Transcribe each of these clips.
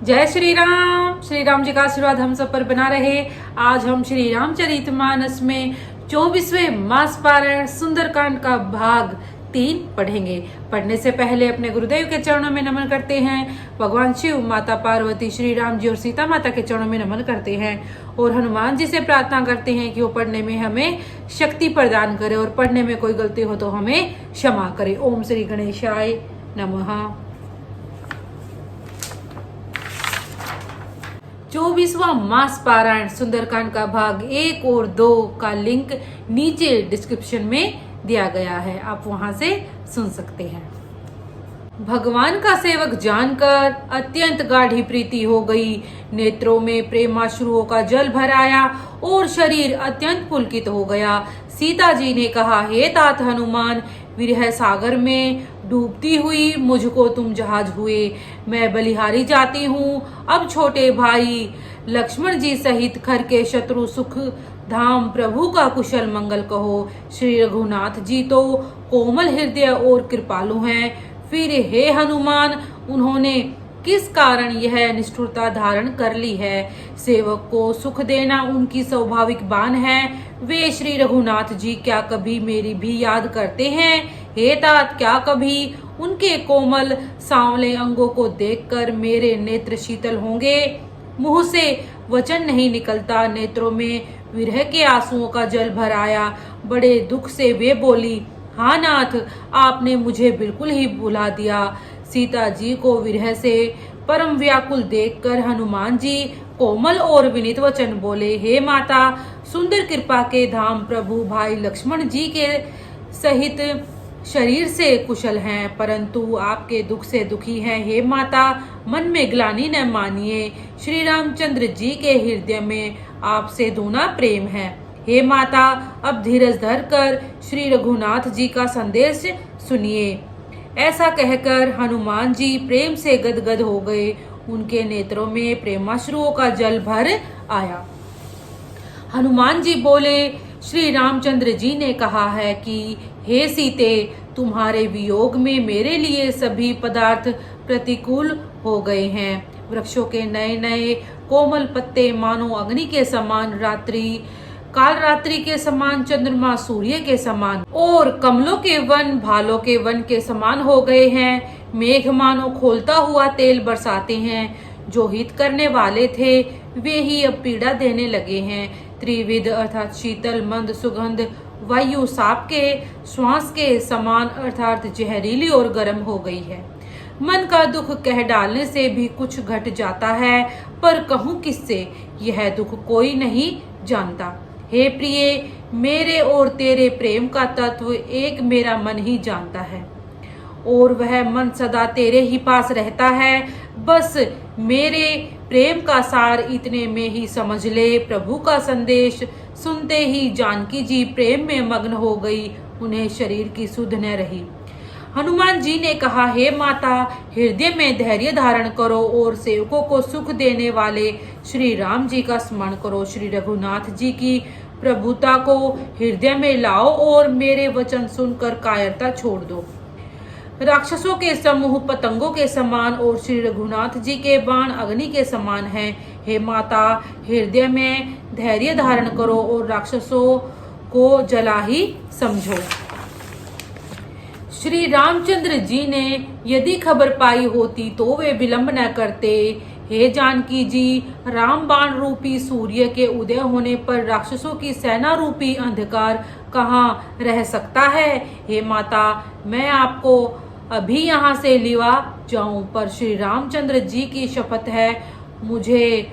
जय श्री राम जी का आशीर्वाद हम सब पर बना रहे। आज हम श्री रामचरितमानस में 24वें मास पारायण सुंदरकांड का भाग 3 पढ़ेंगे। पढ़ने से पहले अपने गुरुदेव के चरणों में नमन करते हैं। भगवान शिव, माता पार्वती, श्री राम जी और सीता माता के चरणों में नमन करते हैं और हनुमान जी से प्रार्थना करते हैं कि वो पढ़ने में हमें शक्ति प्रदान करे और पढ़ने में कोई गलती हो तो हमें क्षमा करे। ओम श्री गणेशाय नमः। 24वां मास पारायण सुंदरकांड का भाग 1 और 2 का लिंक नीचे डिस्क्रिप्शन में दिया गया है, आप वहां से सुन सकते हैं। भगवान का सेवक जानकर अत्यंत गाढ़ी प्रीति हो गई, नेत्रों में प्रेमाश्रुओं का जल भर आया और शरीर अत्यंत पुलकित हो गया। सीता जी ने कहा, हे तात हनुमान, विरह सागर में डूबती हुई मुझको तुम जहाज हुए। मैं बलिहारी जाती हूँ। अब छोटे भाई लक्ष्मण जी सहित खर के शत्रु सुख धाम प्रभु का कुशल मंगल कहो। श्री रघुनाथ जी तो कोमल हृदय और कृपालु हैं, फिर हे हनुमान उन्होंने किस कारण यह निष्ठुरता धारण कर ली है। सेवक को सुख देना उनकी स्वाभाविक बान है। वे श्री रघुनाथ जी क्या कभी मेरी भी याद करते हैं? हे तात, क्या कभी उनके कोमल सांवले अंगों को देखकर मेरे नेत्र शीतल होंगे? मुंह से वचन नहीं निकलता, नेत्रों में विरह के आंसुओं का जल भर आया। बड़े दुख से वे बोली, हाँ नाथ, आपने मुझे बिल्कुल ही भुला दिया। सीता जी को विरह से परम व्याकुल देखकर हनुमान जी कोमल और विनीत वचन बोले, हे माता, सुंदर कृपा के धाम प्रभु भाई लक्ष्मण जी के सहित शरीर से कुशल हैं, परंतु आपके दुख से दुखी हैं। हे माता, मन में ग्लानि न मानिए, श्री रामचंद्र जी के हृदय में आपसे दूना प्रेम है। हे माता, अब धीरज धर कर श्री रघुनाथ जी का संदेश सुनिए। ऐसा कहकर हनुमान जी प्रेम से गदगद हो गए, उनके नेत्रों में प्रेमाश्रुओं का जल भर आया। हनुमान जी बोले, श्री रामचंद्र जी ने कहा है कि हे सीते, तुम्हारे वियोग में मेरे लिए सभी पदार्थ प्रतिकूल हो गए हैं। वृक्षों के नए नए कोमल पत्ते मानो अग्नि के समान, काल रात्रि के समान, चंद्रमा सूर्य के समान और कमलों के वन भालों के वन के समान हो गए हैं। मेघ मानो खोलता हुआ तेल बरसाते हैं। जो हित करने वाले थे वे ही अब पीड़ा देने लगे हैं। त्रिविध अर्थात शीतल मंद सुगंध वायु सांप के श्वास के समान अर्थात जहरीली और गर्म हो गई है। मन का दुख कह डालने से भी कुछ घट जाता है, पर कहूँ किससे, यह दुख कोई नहीं जानता। हे प्रिय, मेरे और तेरे प्रेम का तत्व एक मेरा मन ही जानता है और वह मन सदा तेरे ही पास रहता है। बस मेरे प्रेम का सार इतने में ही समझ ले। प्रभु का संदेश सुनते ही जानकी जी प्रेम में मग्न हो गई, उन्हें शरीर की सुध न रही। हनुमान जी ने कहा, हे माता, हृदय में धैर्य धारण करो और सेवकों को सुख देने वाले श्री राम जी का स्मरण करो। श्री रघुनाथ जी की प्रभुता को हृदय में लाओ और मेरे वचन सुनकर कायरता छोड़ दो। राक्षसों के समूह पतंगों के समान और श्री रघुनाथ जी के बाण अग्नि के समान हैं। हे माता, हृदय में धैर्य धारण करो और राक्षसों को जला ही समझो। श्री रामचंद्र जी ने यदि खबर पाई होती तो वे विलंब न करते। हे जानकी जी, राम बाण रूपी सूर्य के उदय होने पर राक्षसों की सेना रूपी अंधकार कहाँ रह सकता है? हे माता, मैं आपको अभी यहाँ से लिवा जाऊं, पर श्री रामचंद्र जी की शपथ है, मुझे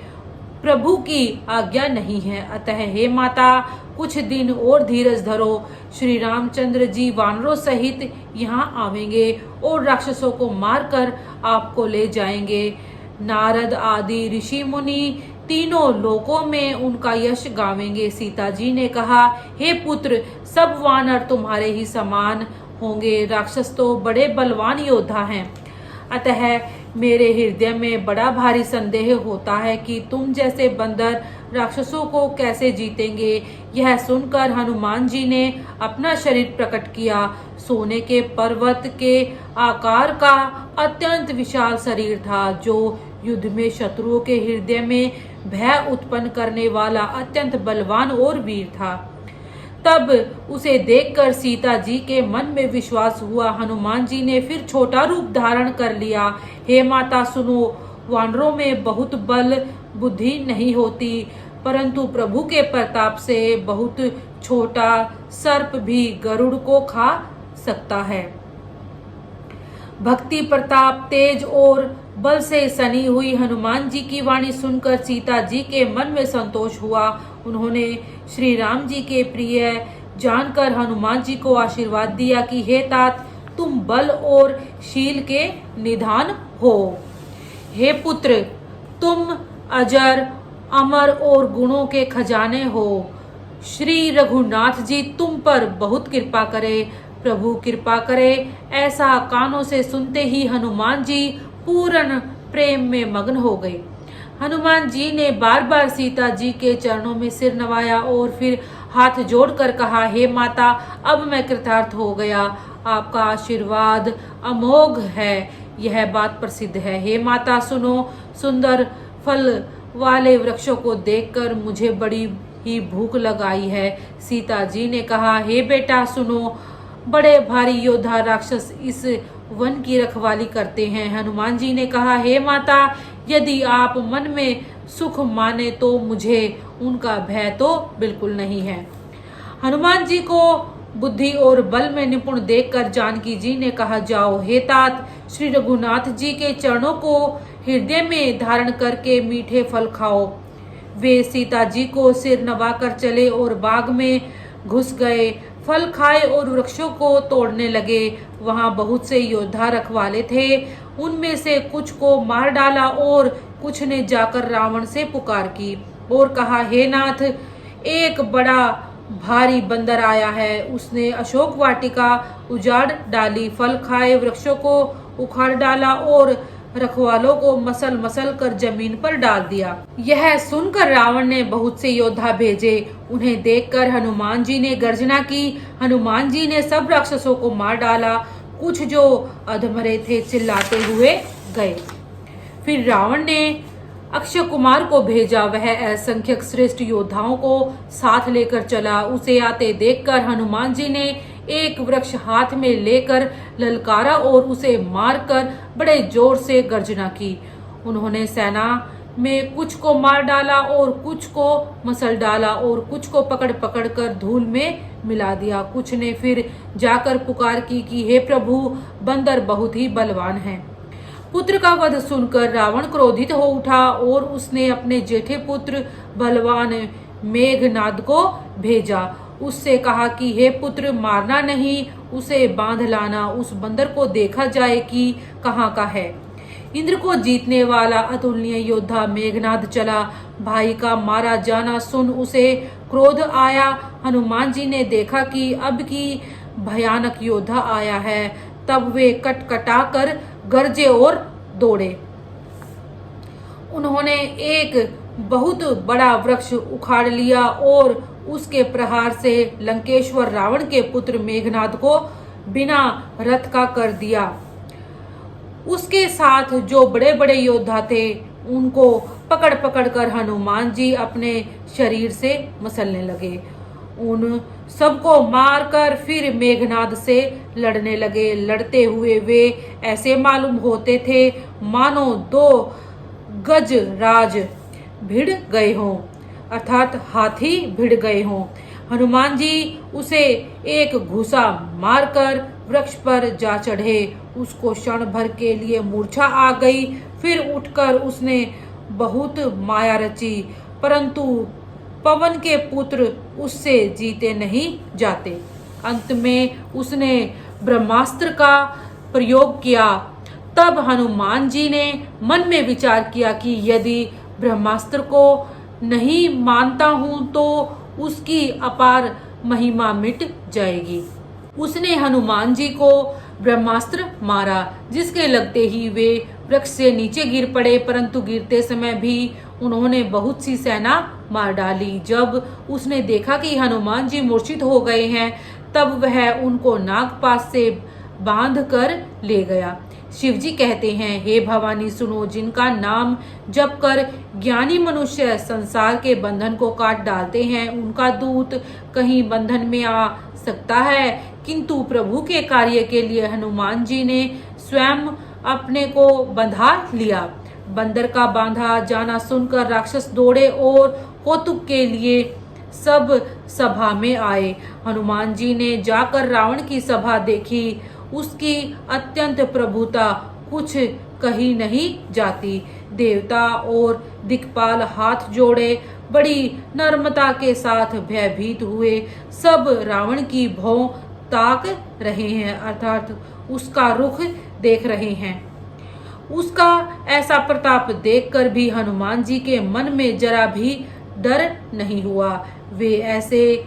प्रभु की आज्ञा नहीं है। अतः हे माता, कुछ दिन और धीरज धरो। श्री रामचंद्र जी वानरों सहित यहाँ आवेंगे और राक्षसों को मारकर आपको ले जाएंगे। नारद आदि ऋषि मुनि तीनों लोकों में उनका यश गावेंगे। सीता जी ने कहा, हे पुत्र, सब वानर तुम्हारे ही समान होंगे। राक्षस तो बड़े बलवान योद्धा हैं, अतः मेरे हृदय में बड़ा भारी संदेह होता है कि तुम जैसे बंदर राक्षसों को कैसे जीतेंगे। यह सुनकर हनुमान जी ने अपना शरीर प्रकट किया। सोने के पर्वत के आकार का अत्यंत विशाल शरीर था, जो युद्ध में शत्रुओं के हृदय में भय उत्पन्न करने वाला अत्यंत बलवान और वीर था। तब उसे देखकर सीता जी के मन में विश्वास हुआ। हनुमान जी ने फिर छोटा रूप धारण कर लिया। हे माता सुनो, वानरों में बहुत बल बुद्धि नहीं होती, परंतु प्रभु के प्रताप से बहुत छोटा सर्प भी गरुड़ को खा सकता है। भक्ति, प्रताप, तेज और बल से सनी हुई हनुमान जी की वाणी सुनकर सीता जी के मन में संतोष हुआ। उन्होंने श्री राम जी के प्रिय जानकर हनुमान जी को आशीर्वाद दिया कि हे तात, तुम बल और शील के निधान हो। हे पुत्र, तुम अजर, अमर और गुणों के खजाने हो। श्री रघुनाथ जी तुम पर बहुत कृपा करे, प्रभु कृपा करे। ऐसा कानों से सुनते ही हनुमान जी पूर्ण प्रेम में मग्न हो गए। हनुमान जी ने बार बार सीता जी के चरणों में सिर नवाया और फिर हाथ जोड़कर कहा, हे माता, अब मैं कृतार्थ हो गया। आपका आशीर्वाद अमोघ है, यह बात प्रसिद्ध है। हे माता सुनो, सुंदर फल वाले वृक्षों को देखकर मुझे बड़ी ही भूख लगाई है। सीता जी ने कहा, हे बेटा सुनो, बड़े भारी योद्धा राक्षस इस वन की रखवाली करते हैं। हनुमान जी ने कहा, हे माता, यदि आप मन में सुख माने तो मुझे उनका भय तो बिल्कुल नहीं है। हनुमान जी को बुद्धि और बल में निपुण देखकर जानकी जी ने कहा, जाओ हे तात, श्री रघुनाथ जी के चरणों को हृदय में धारण करके मीठे फल खाओ। वे सीता जी को सिर नवाकर चले और बाग में घुस गए। फल खाए और वृक्षों को तोड़ने लगे। वहां बहुत से योद्धा रखवाले थे। उनमें से कुछ को मार डाला और कुछ ने जाकर रावण से पुकार की और कहा, हे नाथ, एक बड़ा भारी बंदर आया है। उसने अशोक वाटिका उजाड़ डाली, फल खाए वृक्षों को उखाड़ डाला और रखवालों को मसल मसल कर जमीन पर डाल दिया। यह सुनकर रावण ने बहुत से योद्धा भेजे। उन्हें देखकर हनुमान जी ने गर्जना की। हनुमान जी ने सब राक्षसों को मार डाला। कुछ जो अधमरे थे चिल्लाते हुए गए। फिर रावण ने अक्षय कुमार को भेजा। वह असंख्यक श्रेष्ठ योद्धाओं को साथ लेकर चला। उसे आते देखकर हनुमान जी ने एक वृक्ष हाथ में लेकर ललकारा और उसे मारकर बड़े जोर से गर्जना की। उन्होंने सेना में कुछ को मार डाला और कुछ को मसल डाला और कुछ को पकड़ पकड़ कर धूल में मिला दिया। कुछ ने फिर जाकर पुकार की कि हे प्रभु, बंदर बहुत ही बलवान है। पुत्र का वध सुनकर रावण क्रोधित हो उठा और उसने अपने जेठे पुत्र बलवान मेघनाद को भेजा। उससे कहा कि हे पुत्र, मारना नहीं, उसे बांध लाना। उस बंदर को देखा जाए कि कहाँ का है। इंद्र को जीतने वाला अतुलनीय योद्धा मेघनाद चला। भाई का मारा जाना सुन उसे क्रोध आया। हनुमान जी ने देखा कि अब की भयानक योद्धा आया है। तब वे कटकटा कर गरजे और दौड़े। उन्होंने एक बहुत बड़ा वृक्ष उखाड़ लिया और उसके प्रहार से लंकेश्वर रावण के पुत्र मेघनाद को बिना रथ का कर दिया। उसके साथ जो बड़े बड़े योद्धा थे उनको पकड़ पकड़ कर हनुमान जी अपने शरीर से मसलने लगे। उन सबको मारकर फिर मेघनाद से लड़ने लगे। लड़ते हुए वे ऐसे मालूम होते थे मानो दो गज राज भिड़ गए हों, अर्थात हाथी भिड़ गए हों। हनुमान जी उसे एक घूसा मारकर वृक्ष पर जा चढ़े। उसको क्षण भर के लिए मूर्छा आ गई। फिर उठकर उसने बहुत माया रची, परंतु पवन के पुत्र उससे जीते नहीं जाते। अंत में उसने ब्रह्मास्त्र का प्रयोग किया। तब हनुमान जी ने मन में विचार किया कि यदि ब्रह्मास्त्र को नहीं मानता हूं तो उसकी अपार महिमा मिट जाएगी। उसने हनुमान जी को ब्रह्मास्त्र मारा, जिसके लगते ही वे वृक्ष से नीचे गिर पड़े, परंतु गिरते समय भी उन्होंने बहुत सी सेना मार डाली। जब उसने देखा कि हनुमान जी मूर्छित हो गए हैं, तब वह उनको नागपाश से बांध कर ले गया। शिव जी कहते हैं, हे भवानी सुनो, जिनका नाम जप कर ज्ञानी मनुष्य संसार के बंधन को काट डालते हैं, उनका दूत कहीं बंधन में आ सकता है। किंतु प्रभु के कार्य के लिए हनुमान जी ने स्वयं अपने को बंधा लिया। बंदर का बांधा जाना सुनकर राक्षस दौड़े और कौतुक के लिए सब सभा में आए। हनुमान जी ने जाकर रावण की सभा देखी। उसकी अत्यंत प्रभुता कुछ कही नहीं जाती। देवता और दिक्पाल हाथ जोड़े बड़ी नम्रता के साथ भयभीत हुए। सब रावण की भौं ताक रहे हैं, अर्थात उसका रुख देख रहे हैं। उसका ऐसा प्रताप देखकर भी हनुमान जी के मन में जरा भी डर नहीं हुआ। वे ऐसे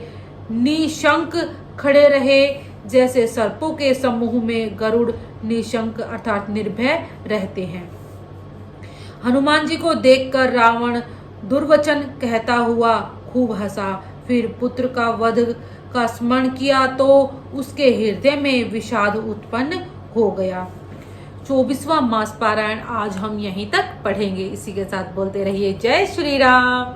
निशंक खड़े रहे जैसे सर्पों के समूह में गरुड़ निशंक अर्थात निर्भय रहते हैं। हनुमान जी को देखकर रावण दुर्वचन कहता हुआ खूब हंसा। फिर पुत्र का वध का स्मरण किया तो उसके हृदय में विषाद उत्पन्न हो गया। 24वां मास पारायण आज हम यहीं तक पढ़ेंगे। इसी के साथ बोलते रहिए जय श्री राम।